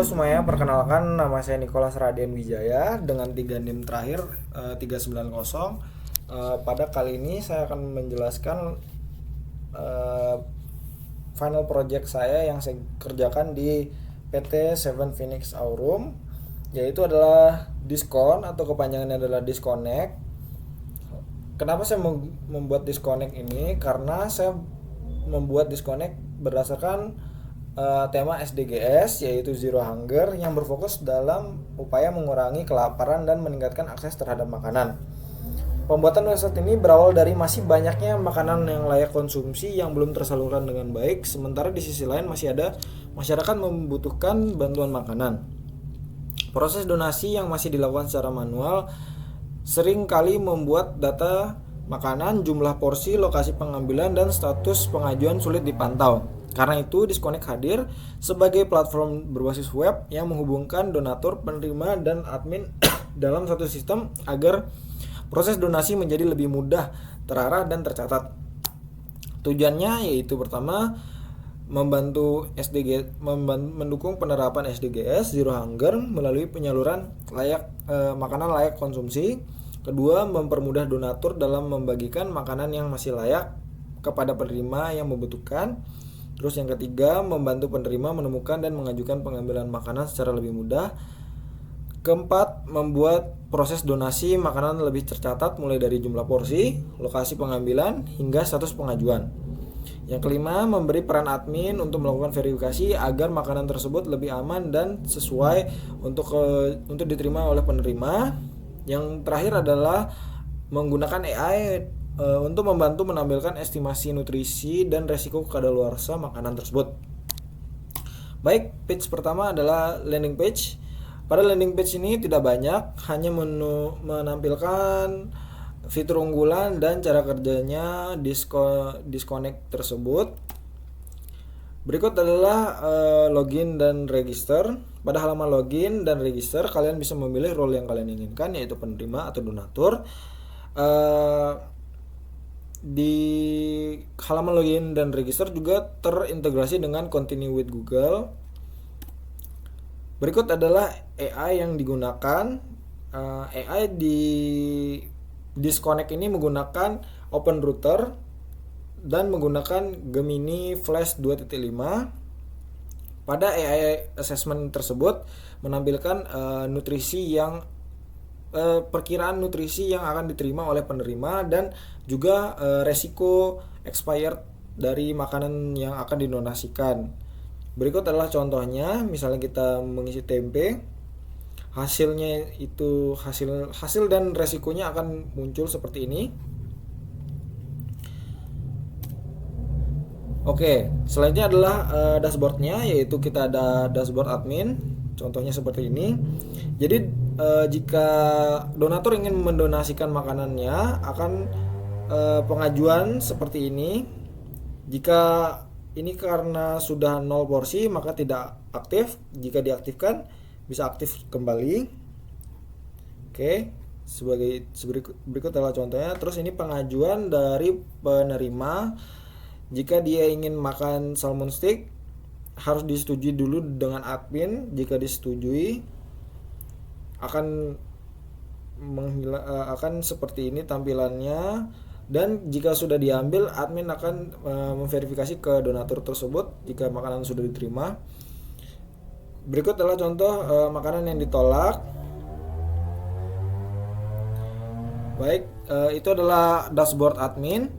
Halo semuanya, perkenalkan nama saya Nicholas Raden Wijaya dengan 3 NIM terakhir 390. Pada kali ini saya akan menjelaskan eh, final project saya yang saya kerjakan di PT Seven Phoenix Aurum, yaitu adalah diskon atau kepanjangannya adalah disconnect. Kenapa saya membuat disconnect ini? Karena saya membuat disconnect berdasarkan tema SDGs, yaitu Zero Hunger, yang berfokus dalam upaya mengurangi kelaparan dan meningkatkan akses terhadap makanan. Pembuatan website ini berawal dari masih banyaknya makanan yang layak konsumsi yang belum tersalurkan dengan baik, sementara di sisi lain masih ada masyarakat membutuhkan bantuan makanan. Proses donasi yang masih dilakukan secara manual sering kali membuat data makanan, jumlah porsi, lokasi pengambilan, dan status pengajuan sulit dipantau. Karena itu, Disconnect hadir sebagai platform berbasis web yang menghubungkan donatur, penerima, dan admin dalam satu sistem agar proses donasi menjadi lebih mudah, terarah, dan tercatat. Tujuannya yaitu pertama, membantu mendukung penerapan SDGs Zero Hunger melalui penyaluran makanan layak konsumsi. Kedua, mempermudah donatur dalam membagikan makanan yang masih layak kepada penerima yang membutuhkan. Terus yang ketiga, membantu penerima menemukan dan mengajukan pengambilan makanan secara lebih mudah. Keempat, membuat proses donasi makanan lebih tercatat mulai dari jumlah porsi, lokasi pengambilan, hingga status pengajuan. Yang kelima, memberi peran admin untuk melakukan verifikasi agar makanan tersebut lebih aman dan sesuai untuk diterima oleh penerima. Yang terakhir adalah menggunakan AI untuk membantu menampilkan estimasi nutrisi dan resiko kadaluarsa makanan tersebut. Baik, page pertama adalah landing page. Pada landing page ini tidak banyak, hanya menampilkan fitur unggulan dan cara kerjanya disconnect tersebut. Berikut adalah login dan register. Pada halaman login dan register, kalian bisa memilih role yang kalian inginkan, yaitu penerima atau donatur. Di halaman login dan register juga terintegrasi dengan Continue with Google. Berikut adalah AI yang digunakan. AI di Disconnect ini menggunakan Open Router dan menggunakan Gemini Flash 2.5. Pada AI assessment tersebut menampilkan nutrisi yang perkiraan nutrisi yang akan diterima oleh penerima dan juga resiko expired dari makanan yang akan didonasikan. Berikut adalah contohnya, misalnya kita mengisi tempe, hasilnya itu hasil dan resikonya akan muncul seperti ini. Oke, selanjutnya adalah dashboardnya, yaitu kita ada dashboard admin, contohnya seperti ini. Jadi jika donatur ingin mendonasikan makanannya, akan pengajuan seperti ini. Jika ini karena sudah 0 porsi maka tidak aktif. Jika diaktifkan bisa aktif kembali. Oke, berikut adalah contohnya. Terus ini pengajuan dari penerima. Jika dia ingin makan salmon steak, harus disetujui dulu dengan admin. Jika disetujui, akan seperti ini tampilannya, dan jika sudah diambil, admin akan memverifikasi ke donatur tersebut jika makanan sudah diterima. Berikut adalah contoh makanan yang ditolak. Baik, itu adalah dashboard admin.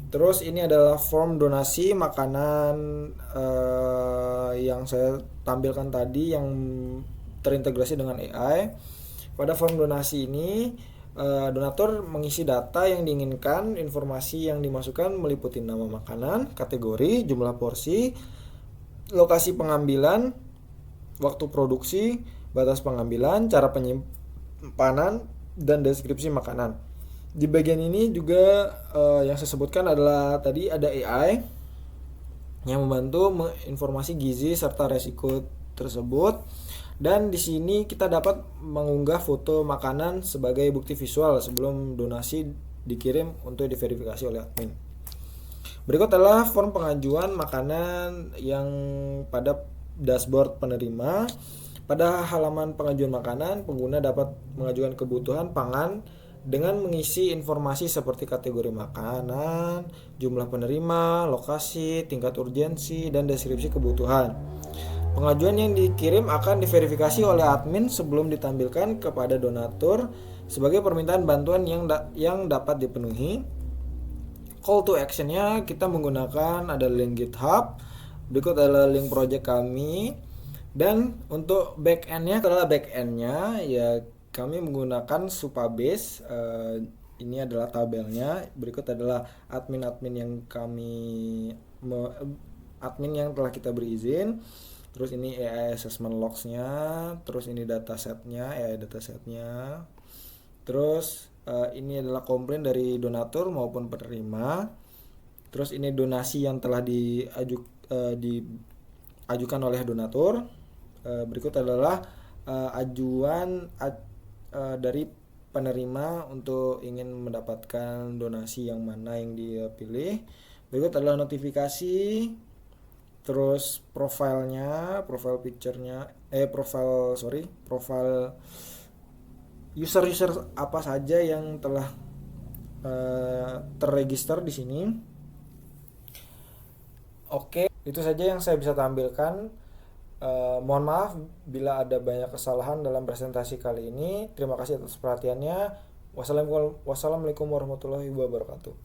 Terus ini adalah form donasi makanan yang saya tampilkan tadi yang terintegrasi dengan AI. Pada form donasi ini, donatur mengisi data yang diinginkan. Informasi yang dimasukkan meliputi nama makanan, kategori, jumlah porsi, lokasi pengambilan, waktu produksi, batas pengambilan, cara penyimpanan, dan deskripsi makanan. Di bagian ini juga yang saya sebutkan adalah tadi ada AI yang membantu menginformasi gizi serta resiko tersebut. Dan di sini kita dapat mengunggah foto makanan sebagai bukti visual sebelum donasi dikirim untuk diverifikasi oleh admin. Berikut adalah form pengajuan makanan yang pada dashboard penerima. Pada halaman pengajuan makanan, pengguna dapat mengajukan kebutuhan pangan dengan mengisi informasi seperti kategori makanan, jumlah penerima, lokasi, tingkat urgensi, dan deskripsi kebutuhan. Pengajuan yang dikirim akan diverifikasi oleh admin sebelum ditampilkan kepada donatur sebagai permintaan bantuan yang dapat dipenuhi. Call to actionnya kita menggunakan ada link GitHub, berikut adalah link project kami, dan untuk backendnya adalah backendnya ya kami menggunakan Supabase. Ini adalah tabelnya, berikut adalah admin yang admin yang telah kita berizin. Terus ini AI assessment logs-nya, terus ini datasetnya, AI datasetnya. Terus ini adalah komplain dari donatur maupun penerima. Terus ini donasi yang telah diajukan oleh donatur. Berikut adalah ajuan dari penerima untuk ingin mendapatkan donasi yang mana yang dia pilih. Berikut adalah notifikasi. Terus profile user apa saja yang telah terregister di sini. Oke, itu saja yang saya bisa tampilkan. Mohon maaf bila ada banyak kesalahan dalam presentasi kali ini. Terima kasih atas perhatiannya. Wassalamualaikum warahmatullahi wabarakatuh.